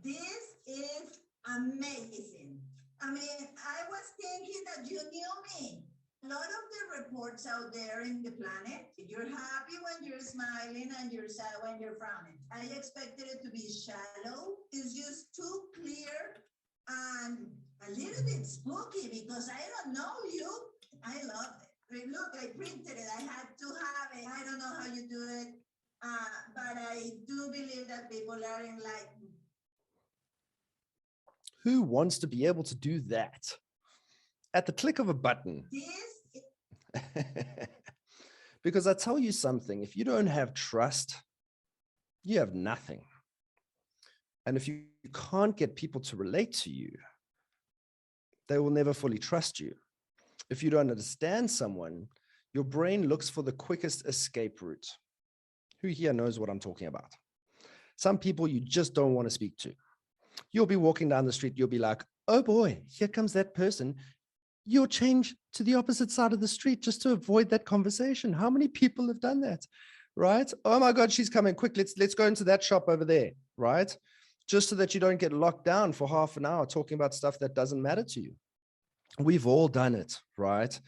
This is amazing. I mean, I was thinking that you knew me. A lot of the reports out there in the planet, you're happy when you're smiling and you're sad when you're frowning. I expected it to be shallow. It's just too clear and a little bit spooky because I don't know you. I love it. Look, I printed it. I had to have it. I don't know how you do it, but I do believe that people are enlightened. Who wants to be able to do that at the click of a button? Because I tell you something, if you don't have trust, you have nothing. And if you can't get people to relate to you, they will never fully trust you. If you don't understand someone, your brain looks for the quickest escape route. Who here knows what I'm talking about? Some people you just don't want to speak to. You'll be walking down the street, you'll be like, oh boy, here comes that person. You'll change to the opposite side of the street just to avoid that conversation. How many people have done that, right? Oh my God, she's coming quick. Let's go into that shop over there, right? Just so that you don't get locked down for half an hour talking about stuff that doesn't matter to you. We've all done it, right?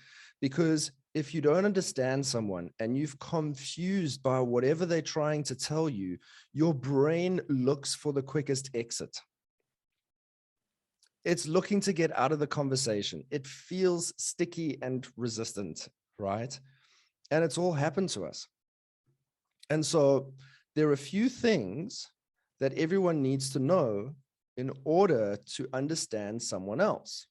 Because if you don't understand someone and you've confused by whatever they're trying to tell you, your brain looks for the quickest exit. It's looking to get out of the conversation. It feels sticky and resistant, right? And it's all happened to us. And so there are a few things that everyone needs to know in order to understand someone else.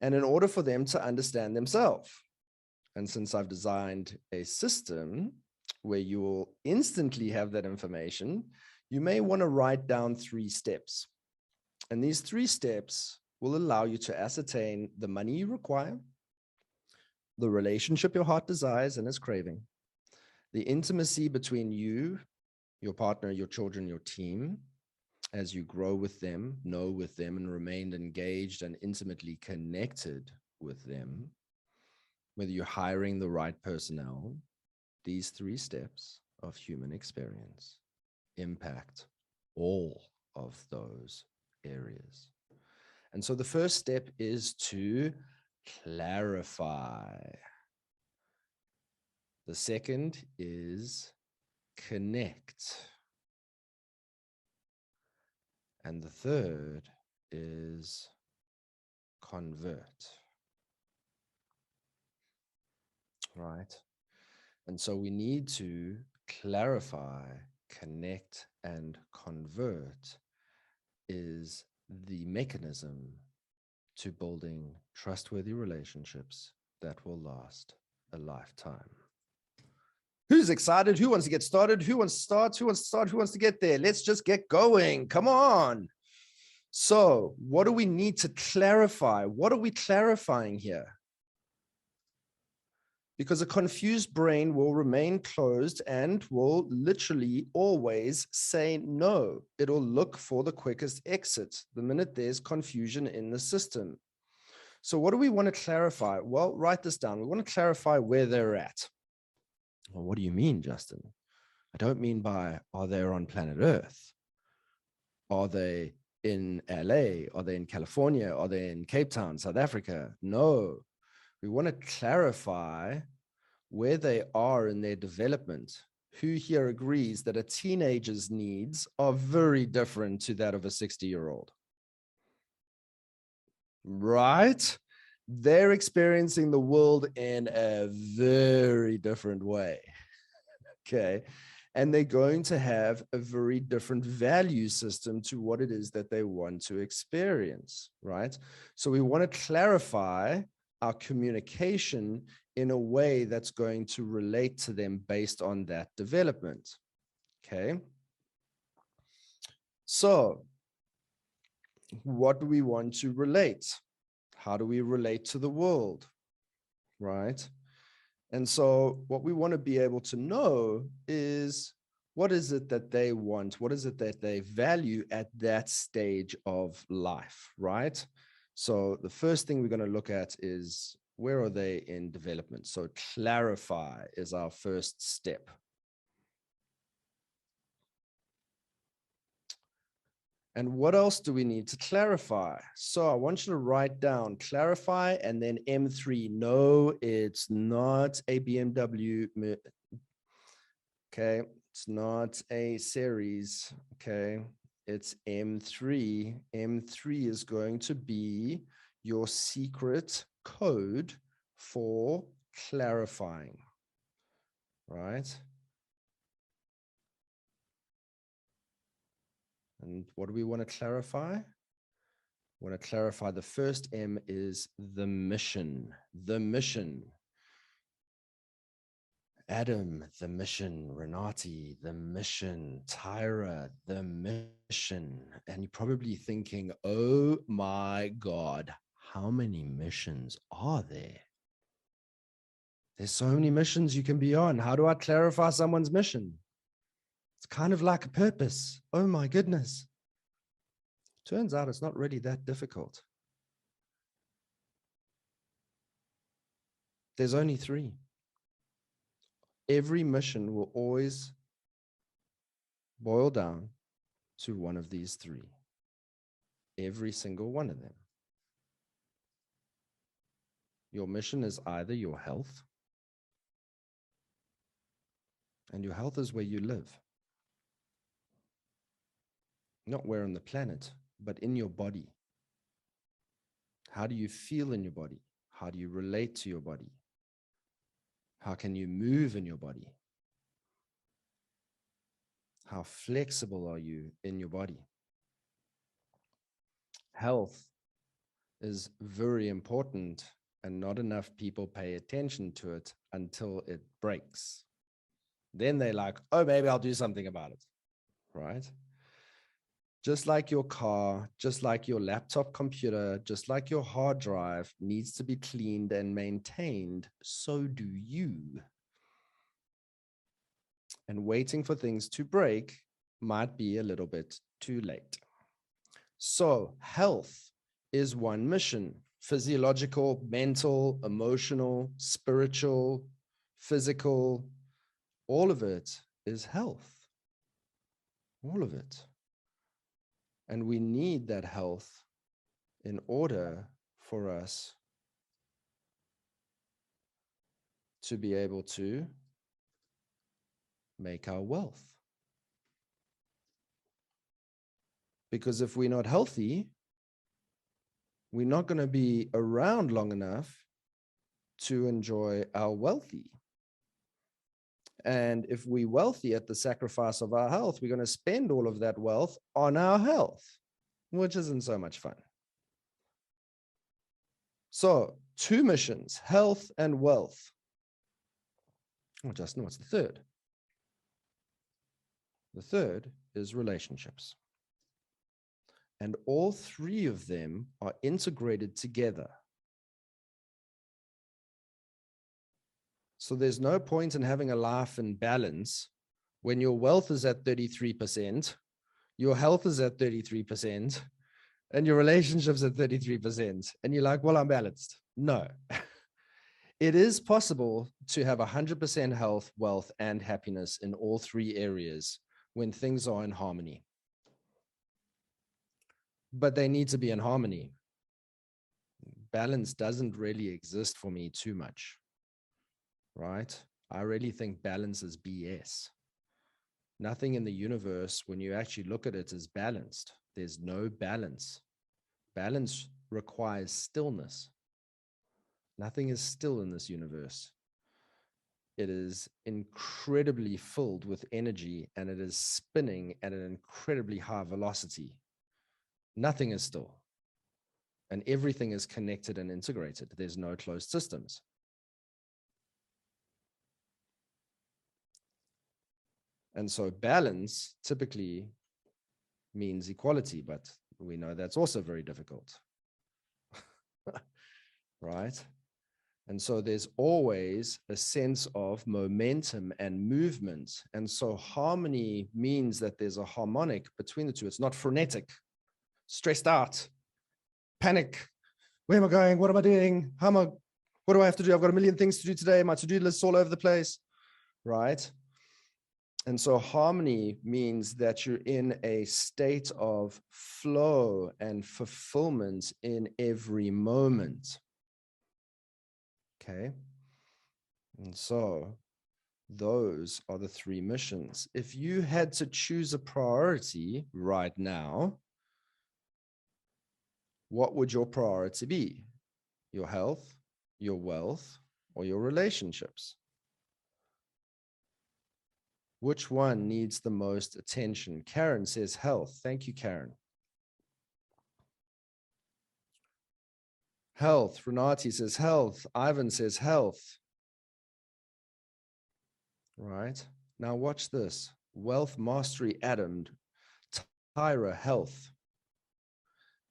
And in order for them to understand themselves. And since I've designed a system where you will instantly have that information, you may want to write down 3 steps. And these 3 steps will allow you to ascertain the money you require, the relationship your heart desires and is craving, the intimacy between you, your partner, your children, your team, as you grow with them, know with them, and remain engaged and intimately connected with them, whether you're hiring the right personnel, these 3 steps of human experience impact all of those areas. And so the first step is to clarify. The second is connect. And the third is convert. Right? And so we need to clarify, connect, and convert is the mechanism to building trustworthy relationships that will last a lifetime. Who's excited? Who wants to get started? Who wants to start? Who wants to start? Who wants to get there? Let's just get going. Come on. So what do we need to clarify? What are we clarifying here? Because a confused brain will remain closed and will literally always say no. It'll look for the quickest exit the minute there's confusion in the system. So what do we want to clarify? Well, write this down. We want to clarify where they're at. Well, what do you mean, Justin? I don't mean by, are they on planet Earth? Are they in LA? Are they in California? Are they in Cape Town, South Africa? No, we want to clarify where they are in their development. Who here agrees that a teenager's needs are very different to that of a 60-year-old? Right? They're experiencing the world in a very different way. Okay. And they're going to have a very different value system to what it is that they want to experience, right? So we want to clarify our communication in a way that's going to relate to them based on that development, okay? So what do we want to relate? How do we relate to the world, right? And so what we want to be able to know is, what is it that they want? What is it that they value at that stage of life, right? So the first thing we're going to look at is, where are they in development? So clarify is our first step. And what else do we need to clarify? So I want you to write down clarify and then M3. No, it's not a BMW. Okay, it's not a series. Okay, it's M3. M3 is going to be your secret code for clarifying, right? And what do we want to clarify? We want to clarify the first M is the mission. The mission. Adam, the mission. Renati, the mission. Tyra, the mission. And you're probably thinking, oh my God, how many missions are there? There's so many missions you can be on. How do I clarify someone's mission? It's kind of like a purpose. Oh my goodness. Turns out it's not really that difficult. There's only 3. Every mission will always boil down to one of these 3. Every single one of them. Your mission is either your health, and your health is where you live. Not where on the planet, but in your body. How do you feel in your body? How do you relate to your body? How can you move in your body? How flexible are you in your body? Health is very important, and not enough people pay attention to it until it breaks. Then they're like, oh, maybe I'll do something about it, right? Just like your car, just like your laptop computer, just like your hard drive needs to be cleaned and maintained, so do you. And waiting for things to break might be a little bit too late. So health is one mission: physiological, mental, emotional, spiritual, physical. All of it is health. All of it. And we need that health in order for us to be able to make our wealth. Because if we're not healthy, we're not going to be around long enough to enjoy our wealthy. And if we're wealthy at the sacrifice of our health, we're going to spend all of that wealth on our health, which isn't so much fun. So 2 missions, health and wealth. Oh, Justin, what's the third? The third is relationships. And all 3 of them are integrated together. So there's no point in having a life in balance when your wealth is at 33%, your health is at 33%, and your relationship's at 33%, and you're like, well, I'm balanced. No. It is possible to have 100% health, wealth, and happiness in all three areas when things are in harmony. But they need to be in harmony. Balance doesn't really exist for me too much, right? I really think balance is BS. Nothing in the universe, when you actually look at it, is balanced. There's no balance. Balance requires stillness. Nothing is still in this universe. It is incredibly filled with energy, and it is spinning at an incredibly high velocity. Nothing is still. And everything is connected and integrated. There's no closed systems. And so balance typically means equality, but we know that's also very difficult. Right? And so there's always a sense of momentum and movement. And so harmony means that there's a harmonic between the two. It's not frenetic, stressed out, panic. Where am I going? What am I doing? What do I have to do? I've got a million things to do today. My to-do list's all over the place, right? And so harmony means that you're in a state of flow and fulfillment in every moment. Okay. And so those are the three missions. If you had to choose a priority right now, what would your priority be? Your health, your wealth, or your relationships? Which one needs the most attention? Karen says health. Thank you, Karen. Health. Renati says health. Ivan says health. Right. Now watch this. Wealth mastery, Adam. Tyra, health.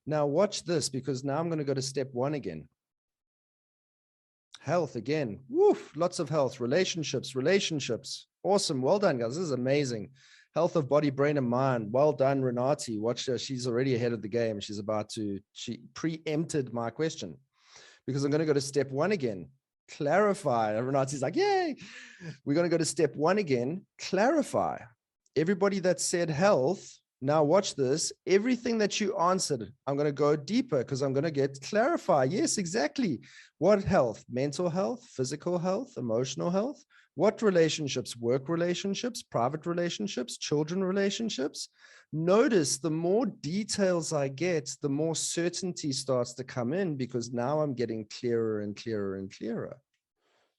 Now watch this, because now I'm going to go to step one again. Health again. Woof, lots of health. Relationships. Awesome. Well done, guys. This is amazing. Health of body, brain, and mind. Well done, Renati. Watch her. She's already ahead of the game. She preempted my question, because I'm going to go to step one again. Clarify. Renati's like, yay. We're going to go to step one again. Clarify. Everybody that said health, now watch this. Everything that you answered, I'm going to go deeper, because I'm going to get clarify. Yes, exactly. What health? Mental health, physical health, emotional health. What relationships? Work relationships, private relationships, children relationships. Notice the more details I get, the more certainty starts to come in, because now I'm getting clearer and clearer and clearer.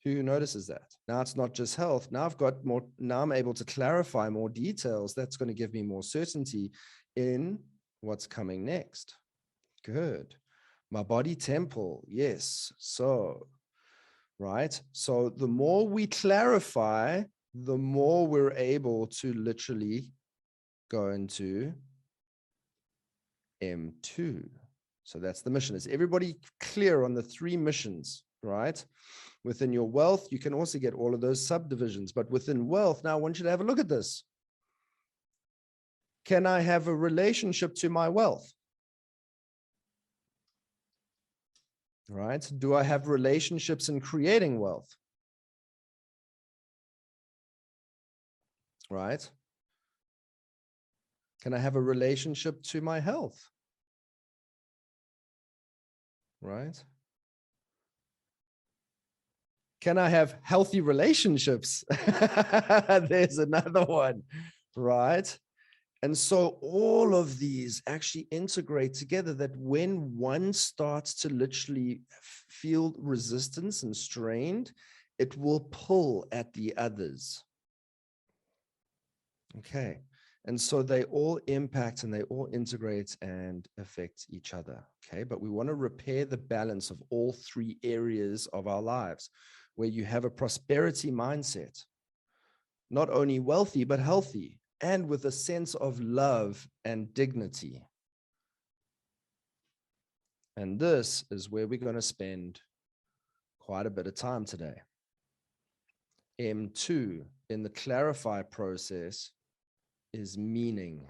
Who notices that? Now it's not just health. Now I've got more, now I'm able to clarify more details. That's going to give me more certainty in what's coming next. Good. My body temple. Yes. So, right. So the more we clarify, the more we're able to literally go into M2. So that's the mission. Is everybody clear on the three missions, right? Within your wealth, you can also get all of those subdivisions, but within wealth, now I want you to have a look at this. Can I have a relationship to my wealth? Right? Do I have relationships in creating wealth? Right? Can I have a relationship to my health? Right? Can I have healthy relationships? There's another one, right? And so all of these actually integrate together, that when one starts to literally feel resistance and strained, it will pull at the others. Okay. And so they all impact and they all integrate and affect each other. Okay. But we want to repair the balance of all three areas of our lives, where you have a prosperity mindset, not only wealthy, but healthy, and with a sense of love and dignity. And this is where we're going to spend quite a bit of time today. M2 in the clarify process is meaning.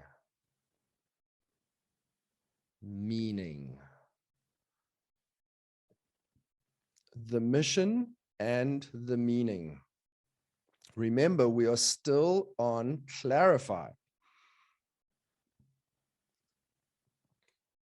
meaning. The mission and the meaning. Remember, we are still on clarify.